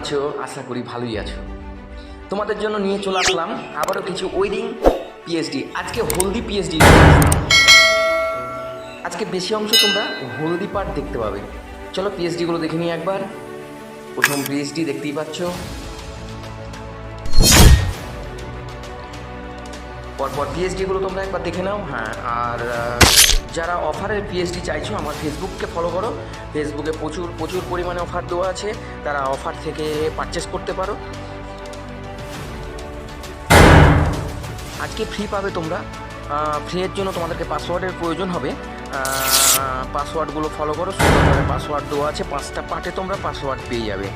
আছো? আশা করি ভালোই আছো। তোমাদের জন্য নিয়ে চলে আসলাম আবারও কিছু ওয়েডিং পিএইচডি। আজকে হলদি পিএইচডি। আজকে বেশি অংশ তোমরা হলদি পার্ট দেখতে পাবে। চলো পিএইচডিগুলো দেখে নিই একবার। প্রথম পিএইচডি দেখতেই পাচ্ছ, পরপর পিএইচডিগুলো তোমরা একবার দেখে নাও। হ্যাঁ, আর যারা অফারের পিএইচডি চাইছো আমার ফেসবুককে ফলো করো। ফেসবুকে প্রচুর প্রচুর পরিমাণে অফার দেওয়া আছে, তারা অফার থেকে পারচেস করতে পারো। আজকে ফ্রি পাবে তোমরা। ফ্রিয়ের জন্য তোমাদেরকে পাসওয়ার্ডের প্রয়োজন হবে। পাসওয়ার্ডগুলো ফলো করো, সুন্দরভাবে পাসওয়ার্ড দেওয়া আছে। 5টা পার্টে তোমরা পাসওয়ার্ড পেয়ে যাবে।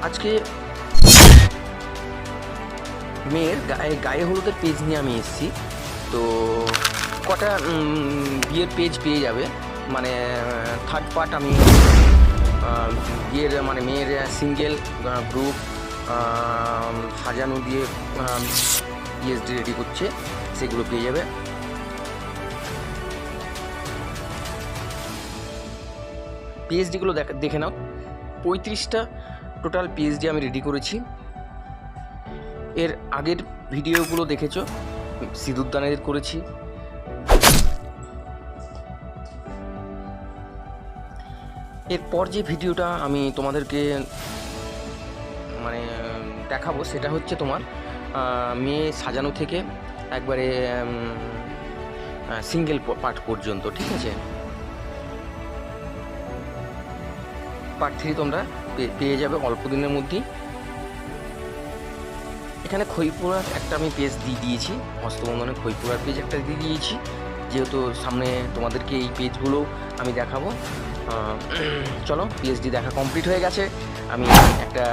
আজকে মেয়ের গায়ে হলুদের পেজ নিয়ে আমি এসেছি। তো কটা বিয়ের পেজ পেয়ে যাবে, মানে থার্ড পার্ট আমি বিয়ের মানে মেয়ের সিঙ্গেল গ্রুপ সাজানো দিয়ে পিএইচডি রেডি করছে, সেগুলো পেয়ে যাবে। পিএইচডিগুলো দেখে নাও। 35টা টোটাল পিএইচডি আমি রেডি করেছি। এর আগের ভিডিওগুলো দেখেছো, সিঁদুরদানের করেছি। এরপর যে ভিডিওটা আমি তোমাদেরকে মানে দেখাবো সেটা হচ্ছে তোমার মেয়ে সাজানো থেকে একবারে সিঙ্গেল পার্ট পর্যন্ত, ঠিক আছে? পার্ট 3 তোমরা পেয়ে যাবে অল্প দিনের মধ্যেই। এখানে খইপুরার একটা আমি পেজ দিয়ে দিয়েছি, হস্তবন্ধনে খইপুরার পেজ একটা দিয়ে দিয়েছি, যেহেতু সামনে তোমাদেরকে এই পেজগুলো আমি দেখাবো। চলো, পিএইচডি দেখা কমপ্লিট হয়ে গেছে। আমি একটা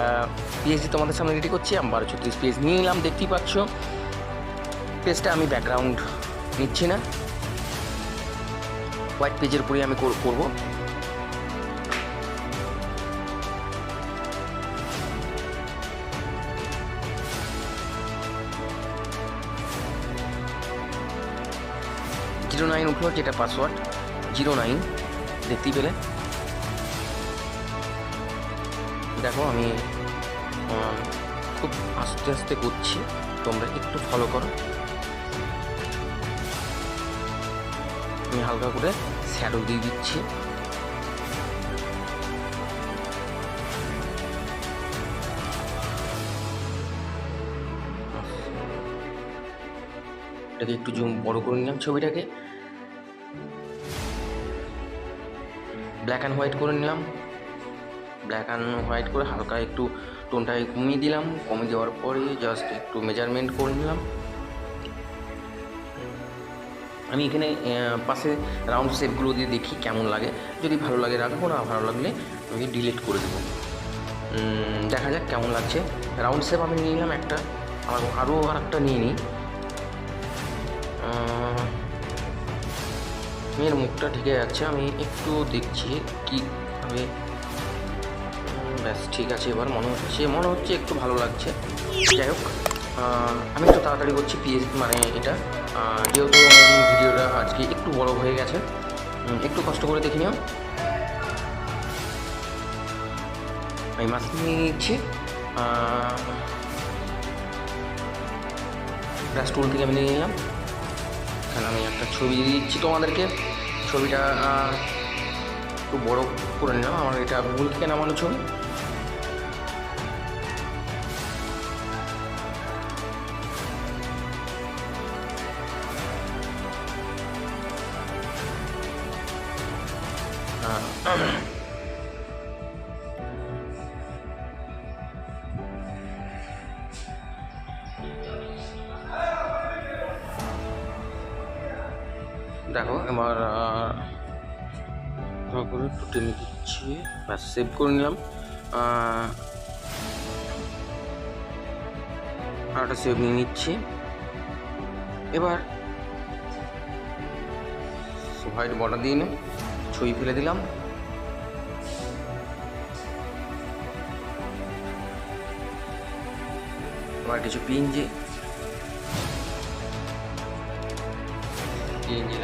পিএইচডি তোমাদের সামনে রেডি করছি। আমি 1236 পেজ নিয়ে নিলাম, দেখতেই পাচ্ছ। পেজটা আমি ব্যাকগ্রাউন্ড নিচ্ছি না, হোয়াইট পেজের উপরে আমি করবো। জিরো 9 উঠলো, যেটা পাসওয়ার্ড 09 দেখতেই পেলে। দেখো আমি খুব আস্তে আস্তে করছি, তোমরা একটু ফলো করো। আমি হালকা করে শ্যাডো দিয়ে দিচ্ছি। এটাকে একটু জুম বড় করে নিলাম, ছবিটাকে ব্ল্যাক অ্যান্ড হোয়াইট করে নিলাম। ব্ল্যাক অ্যান্ড হোয়াইট করে হালকা একটু টোনটাকে কমিয়ে দিলাম। কমিয়ে দেওয়ার পরে জাস্ট একটু মেজারমেন্ট করে নিলাম। আমি এখানে পাশে রাউন্ড শেপগুলো দিয়ে দেখি কেমন লাগে। যদি ভালো লাগে রাখবো, না ভালো লাগলে আমি ডিলিট করে দেবো। দেখা যাক কেমন লাগছে। রাউন্ড শেপ আমি নিয়ে নিলাম একটা, আরও আর একটা নিয়ে নিই। মেয়ের মুখটা ঠিক যাচ্ছে, আমি একটু দেখছি কীভাবে। ব্যাস ঠিক আছে, এবার মনে হচ্ছে একটু ভালো লাগছে। যাই হোক, আমি একটু তাড়াতাড়ি করছি পিএইচডি মানে এটা, যেহেতু ভিডিওটা আজকে একটু বড় হয়ে গেছে। একটু কষ্ট করে দেখে নিও। আমি মাছ নিয়ে নিচ্ছি। ব্রাশ টুল থেকে আমি নিয়ে নিলাম। এখানে আমি একটা ছবি দিচ্ছি তোমাদেরকে। ছবিটা একটু বড় করে নিলাম। আমার এটা গুগল থেকে নামানো ছবি। দেখো এবার করে একটু টেনে দিচ্ছি, ব্যাস সেভ করে নিলাম। আর একটা সেভ নিয়ে নিচ্ছি। এবার হোয়াইট বর্ডার দিয়ে নিয়ে ছবি ফেলে দিলাম। এবার কিছু পিএনজি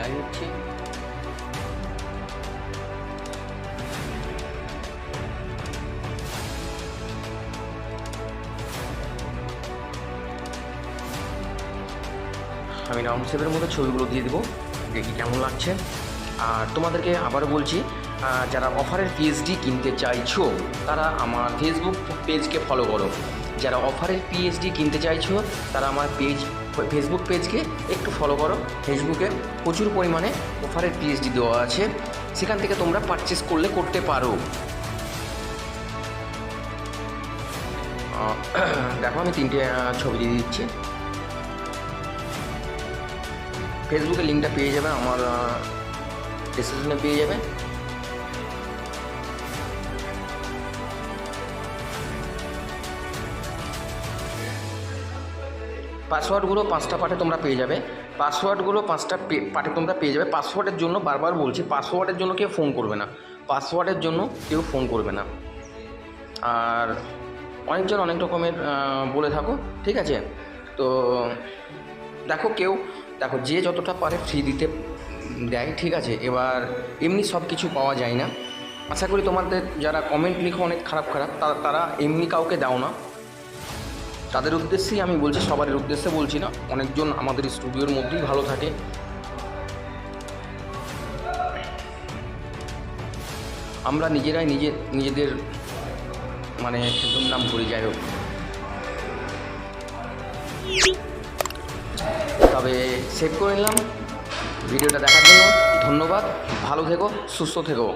লাগিয়েছি। আমি রাউন্ড শেপের মধ্যে ছবিগুলো দিয়ে দেবো, দেখি কেমন লাগছে। আর তোমাদেরকে আবারও বলছি, যারা অফারের পিএইচডি কিনতে চাইছো তারা আমার ফেসবুক পেজকে ফলো করো। যারা অফারের পিএইচডি কিনতে চাইছো তারা আমার ফেসবুক পেজকে একটু ফলো করো। ফেসবুকে প্রচুর পরিমাণে অফারের পিএইচডি দেওয়া আছে, সেখান থেকে তোমরা পারচেস করতে পারো। দেখো আমি 3টে ছবি দিয়ে দিচ্ছি। ফেসবুকের লিঙ্কটা পেয়ে যাবে, আমার ডিসক্রিপশনে পেয়ে যাবে। পাসওয়ার্ডগুলো 5টা পার্টে তোমরা পেয়ে যাবে। পাসওয়ার্ডগুলো 5টা পার্টে তোমরা পেয়ে যাবে। পাসওয়ার্ডের জন্য বারবার বলছি, পাসওয়ার্ডের জন্য কেউ ফোন করবে না, পাসওয়ার্ডের জন্য কেউ ফোন করবে না। আর অনেকজন অনেক রকমের বলে থাকো, ঠিক আছে? তো দেখো যে যতটা পারে ফ্রি দিতে দেয়, ঠিক আছে? এবার এমনি সব কিছু পাওয়া যায় না। আশা করি তোমাদের যারা কমেন্ট লিখো অনেক খারাপ তারা এমনি কাউকে দাও না। তাদের উদ্দেশ্যেই আমি বলছি, সবার উদ্দেশ্যে বলছি না। অনেকজন আমাদের স্টুডিওর মধ্যেই ভালো থাকে। আমরা নিজেরাই নিজেদের মানে দুর্নাম করি, যাই হোক। তবে সেভ করে নিলাম। ভিডিওটা দেখার জন্য ধন্যবাদ। ভালো থেকো, সুস্থ থেকো।